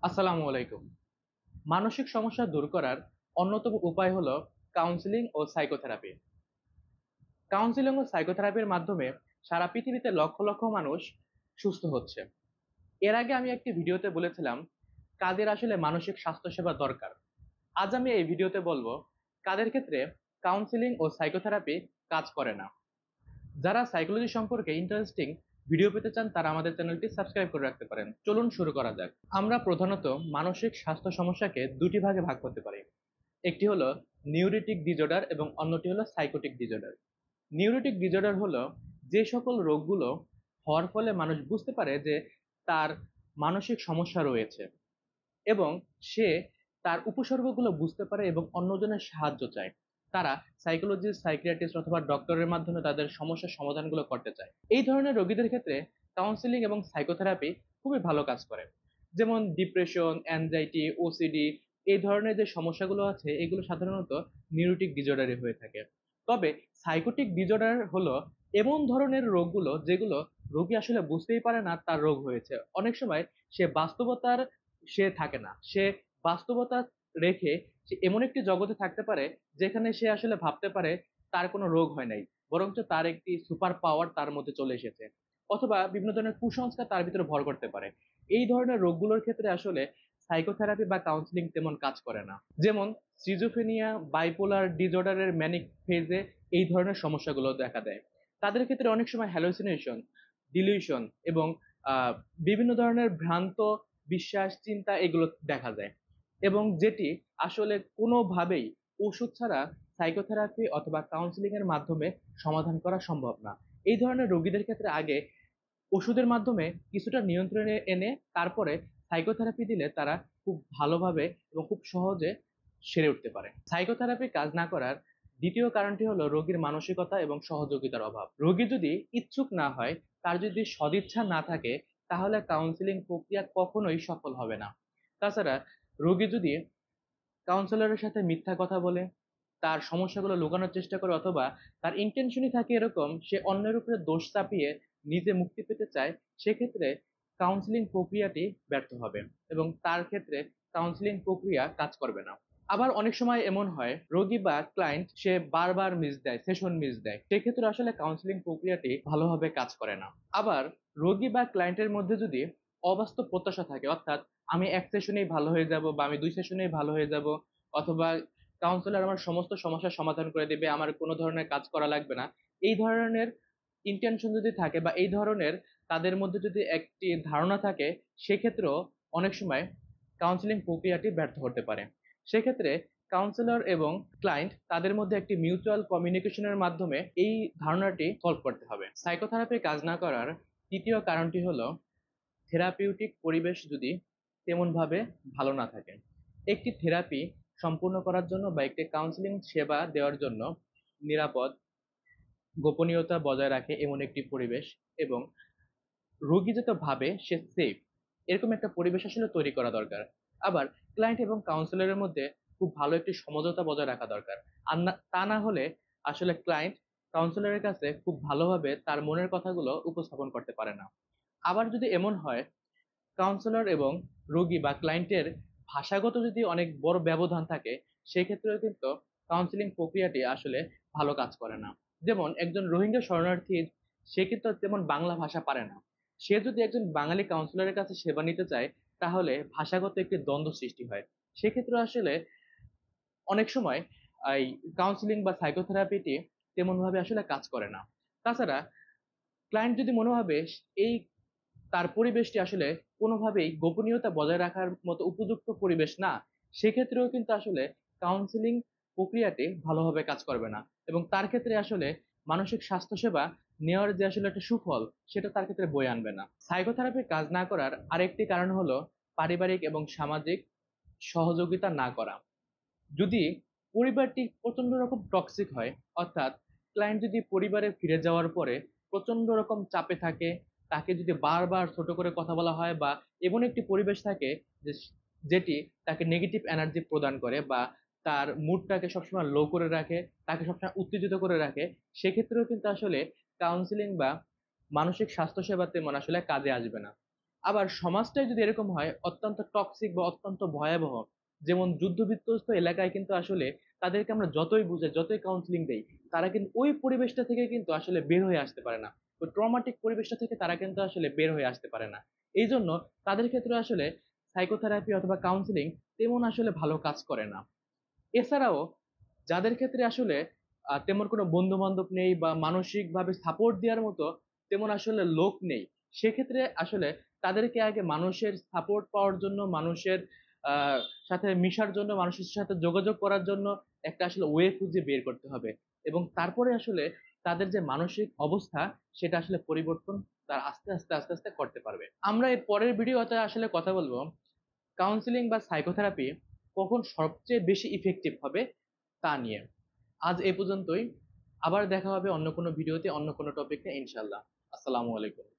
আসসালামু আলাইকুম। মানসিক সমস্যা দূর করার অন্যতম উপায় হলো কাউন্সেলিং ও সাইকোথেরাপি। কাউন্সেলিং ও সাইকোথেরাপির মাধ্যমে সারা পৃথিবীতে লক্ষ লক্ষ মানুষ সুস্থ হচ্ছে। এর আগে আমি একটি ভিডিওতে বলেছিলাম কাদের আসলে মানসিক স্বাস্থ্য সেবা দরকার। আজ আমি এই ভিডিওতে বলবো কাদের ক্ষেত্রে কাউন্সেলিং ও সাইকোথেরাপি কাজ করে না। যারা সাইকোলজি সম্পর্কে ইন্টারেস্টিং ভিডিও পেতে চান তারা আমাদের চ্যানেলটি সাবস্ক্রাইব করে রাখতে পারেন। চলুন শুরু করা যাক। আমরা প্রধানত মানসিক স্বাস্থ্য সমস্যাকে দুটি ভাগে ভাগ করতে পারি। একটি হলো নিউরোটিক ডিজঅর্ডার এবং অন্যটি হলো সাইকোটিক ডিজঅর্ডার। নিউরোটিক ডিজঅর্ডার হলো যে সকল রোগগুলো হওয়ার ফলে মানুষ বুঝতে পারে যে তার মানসিক সমস্যা রয়েছে এবং সে তার উপসর্গগুলো বুঝতে পারে এবং অন্যজনের সাহায্য চায়। তারা সাইকোলজিস্ট, সাইকিয়াট্রিস্ট অথবা ডক্টরের মাধ্যমে তাদের সমস্যার সমাধানগুলো করতে চায়। এই ধরনের রোগীদের ক্ষেত্রে কাউন্সেলিং এবং সাইকোথেরাপি খুবই ভালো কাজ করে। যেমন ডিপ্রেশন, অ্যাংজাইটি, ওসিডি এই ধরনের যে সমস্যাগুলো আছে এগুলো সাধারণত নিউরোটিক ডিজঅর্ডারে হয়ে থাকে। তবে সাইকোটিক ডিজঅর্ডার হলো এমন ধরনের রোগগুলো যেগুলো রোগী আসলে বুঝতেই পারে না তার রোগ হয়েছে। অনেক সময় সে বাস্তবতার সে থাকে না। সে বাস্তবতা রেখে সে এমন একটি জগতে থাকতে পারে যেখানে সে আসলে ভাবতে পারে তার কোনো রোগ হয় নাই। বরঞ্চ তার একটি সুপার পাওয়ার তার মধ্যে চলে এসেছে। অথবা বিভিন্ন ধরনের কুসংস্কার তার ভিতরে ভর করতে পারে। এই ধরনের রোগগুলোর ক্ষেত্রে আসলে সাইকোথেরাপি বা কাউন্সেলিং তেমন কাজ করে না। যেমন সিজোফ্রেনিয়া, বাইপোলার ডিসঅর্ডারের ম্যানিক ফেজে এই ধরনের সমস্যাগুলো দেখা দেয়। তাদের ক্ষেত্রে অনেক সময় হ্যালুসিনেশন, ডিলিউশন এবং বিভিন্ন ধরনের ভ্রান্ত বিশ্বাস, চিন্তা এগুলো দেখা যায় এবং যেটি আসলে কোনোভাবেই ওষুধ ছাড়া সাইকোথেরাপি অথবা কাউন্সিলিং এর মাধ্যমে সমাধান করা সম্ভব না। এই ধরনের রোগীদের ক্ষেত্রে আগে ওষুধের মাধ্যমে কিছুটা নিয়ন্ত্রণে এনে তারপরে সাইকোথেরাপি দিলে তারা খুব ভালোভাবে এবং খুব সহজে সেরে উঠতে পারে। সাইকোথেরাপি কাজ না করার দ্বিতীয় কারণটি হলো রোগীর মানসিকতা এবং সহযোগিতার অভাব। রোগী যদি ইচ্ছুক না হয়, তার যদি সদিচ্ছা না থাকে, তাহলে কাউন্সিলিং প্রক্রিয়া কখনোই সফল হবে না। তাছাড়া রোগী যদি কাউন্সিলরের সাথে মিথ্যা কথা বলে, তার সমস্যাগুলো লুকানোর চেষ্টা করে অথবা তার ইন্টেনশনই থাকে এরকম সে অন্যের উপরে দোষ চাপিয়ে নিজে মুক্তি পেতে চায়, সেক্ষেত্রে কাউন্সিলিং প্রক্রিয়াটি ব্যর্থ হবে এবং তার ক্ষেত্রে কাউন্সিলিং প্রক্রিয়া কাজ করবে না। আবার অনেক সময় এমন হয় রোগী বা ক্লায়েন্ট সে বারবার মিস দেয়, সেশন মিস দেয়, সেক্ষেত্রে আসলে কাউন্সিলিং প্রক্রিয়াটি ভালোভাবে কাজ করে না। আবার রোগী বা ক্লায়েন্টের মধ্যে যদি অবাস্তব প্রত্যাশা থাকে, অর্থাৎ আমি এক সেশনেই ভালো হয়ে যাব বা আমি দুই সেশনেই ভালো হয়ে যাব অথবা কাউন্সিলর আমার সমস্ত সমস্যার সমাধান করে দেবে, আমার কোনো ধরনের কাজ করা লাগবে না, এই ধরনের ইন্টেনশন যদি থাকে বা এই ধরনের তাদের মধ্যে যদি একটি ধারণা থাকে, সেক্ষেত্রেও অনেক সময় কাউন্সিলিং প্রক্রিয়াটি ব্যর্থ হতে পারে। সেক্ষেত্রে কাউন্সিলর এবং ক্লায়েন্ট তাদের মধ্যে একটি মিউচুয়াল কমিউনিকেশনের মাধ্যমে এই ধারণাটি সলভ করতে হবে। সাইকোথেরাপি কাজ না করার তৃতীয় কারণটি হলো থেরাপিউটিক পরিবেশ যদি তেমনভাবে ভালো না থাকে। একটি থেরাপি সম্পূর্ণ করার জন্য বা একটি কাউন্সিলিং সেবা দেওয়ার জন্য নিরাপদ, গোপনীয়তা বজায় রাখে এমন একটি পরিবেশ এবং রোগী যাতে ভাবে সে সেফ, এরকম একটা পরিবেশ আসলে তৈরি করা দরকার। আবার ক্লায়েন্ট এবং কাউন্সিলরের মধ্যে খুব ভালো একটি সমঝোতা বজায় রাখা দরকার। আর তা না হলে আসলে ক্লায়েন্ট কাউন্সিলরের কাছে খুব ভালোভাবে তার মনের কথাগুলো উপস্থাপন করতে পারে না। আবার যদি এমন হয় কাউন্সিলর এবং রোগী বা ক্লায়েন্টের ভাষাগত যদি অনেক বড় ব্যবধান থাকে, সেক্ষেত্রেও কিন্তু কাউন্সিলিং প্রক্রিয়াটি আসলে ভালো কাজ করে না। যেমন একজন রোহিঙ্গা শরণার্থী, সে কিন্তু তেমন বাংলা ভাষা পারে না। সে যদি একজন বাঙালি কাউন্সিলরের কাছে সেবা নিতে চায়, তাহলে ভাষাগত একটি দ্বন্দ্ব সৃষ্টি হয়। সেক্ষেত্রে আসলে অনেক সময় এই কাউন্সিলিং বা সাইকোথেরাপিটি তেমন ভাবে আসলে কাজ করে না। তাছাড়া ক্লায়েন্ট যদি মনে হবে এই তার পরিবেশটি আসলে কোনোভাবেই গোপনীয়তা বজায় রাখার মতো উপযুক্ত পরিবেশ না, সেক্ষেত্রেও কিন্তু আসলে কাউন্সিলিং প্রক্রিয়াটি ভালোভাবে কাজ করবে না এবং তার ক্ষেত্রে আসলে মানসিক স্বাস্থ্যসেবা নেওয়ার যে আসলে একটা সুফল সেটা তার ক্ষেত্রে বয়ে আনবে না। সাইকোথেরাপি কাজ না করার আরেকটি কারণ হলো পারিবারিক এবং সামাজিক সহযোগিতা না করা। যদি পরিবারটি প্রচন্ড রকম টক্সিক হয়, অর্থাৎ ক্লায়েন্ট যদি পরিবারে ফিরে যাওয়ার পরে প্রচন্ড রকম চাপে থাকে, তাকে যদি বারবার ছোট করে কথা বলা হয় বা এমন একটি পরিবেশ থাকে যে যেটি তাকে নেগেটিভ এনার্জি প্রদান করে বা তার মুডটাকে সবসময় লো করে রাখে, তাকে সবসময় উত্তেজিত করে রাখে, সেক্ষেত্রেও কিন্তু আসলে কাউন্সিলিং বা মানসিক স্বাস্থ্য সেবা তেমন আসলে কাজে আসবে না। আবার সমাজটাই যদি এরকম হয় অত্যন্ত টক্সিক বা অত্যন্ত ভয়াবহ, যেমন যুদ্ধ বিধ্বস্ত এলাকায় কিন্তু আসলে তাদেরকে আমরা যতই বুঝাই, যতই কাউন্সিলিং দেই, তারা কিন্তু ওই পরিবেশটা থেকে কিন্তু আসলে বের হয়ে আসতে পারে না। ওই ট্রমাটিক পরিবেশটা থেকে তারা কিন্তু আসলে বের হয়ে আসতে পারে না। এই জন্য তাদের ক্ষেত্রে আসলে সাইকোথেরাপি অথবা কাউন্সিলিং তেমন আসলে ভালো কাজ করে না। এছাড়াও যাদের ক্ষেত্রে আসলে তেমন কোনো বন্ধু বান্ধব নেই বা মানসিক ভাবে সাপোর্ট দেওয়ার মতো তেমন আসলে লোক নেই, সেক্ষেত্রে আসলে তাদেরকে আগে মানুষের সাপোর্ট পাওয়ার জন্য, মানুষের আহ সাথে মিশার জন্য, মানুষের সাথে যোগাযোগ করার জন্য একটা আসলে ওয়ে খুঁজে বের করতে হবে। এবং তারপরে আসলে তাদের যে মানসিক অবস্থা সেটা আসলে পরিবর্তন তার আস্তে আস্তে আস্তে আস্তে করতে পারবে। আমরা এর পরের ভিডিওতে আসলে কথা বলবো কাউন্সিলিং বা সাইকোথেরাপি কখন সবচেয়ে বেশি ইফেক্টিভ হবে তা নিয়ে। আজ এ পর্যন্তই। আবার দেখা হবে অন্য কোনো ভিডিওতে, অন্য কোনো টপিকে, ইনশাল্লাহ। আসসালামু আলাইকুম।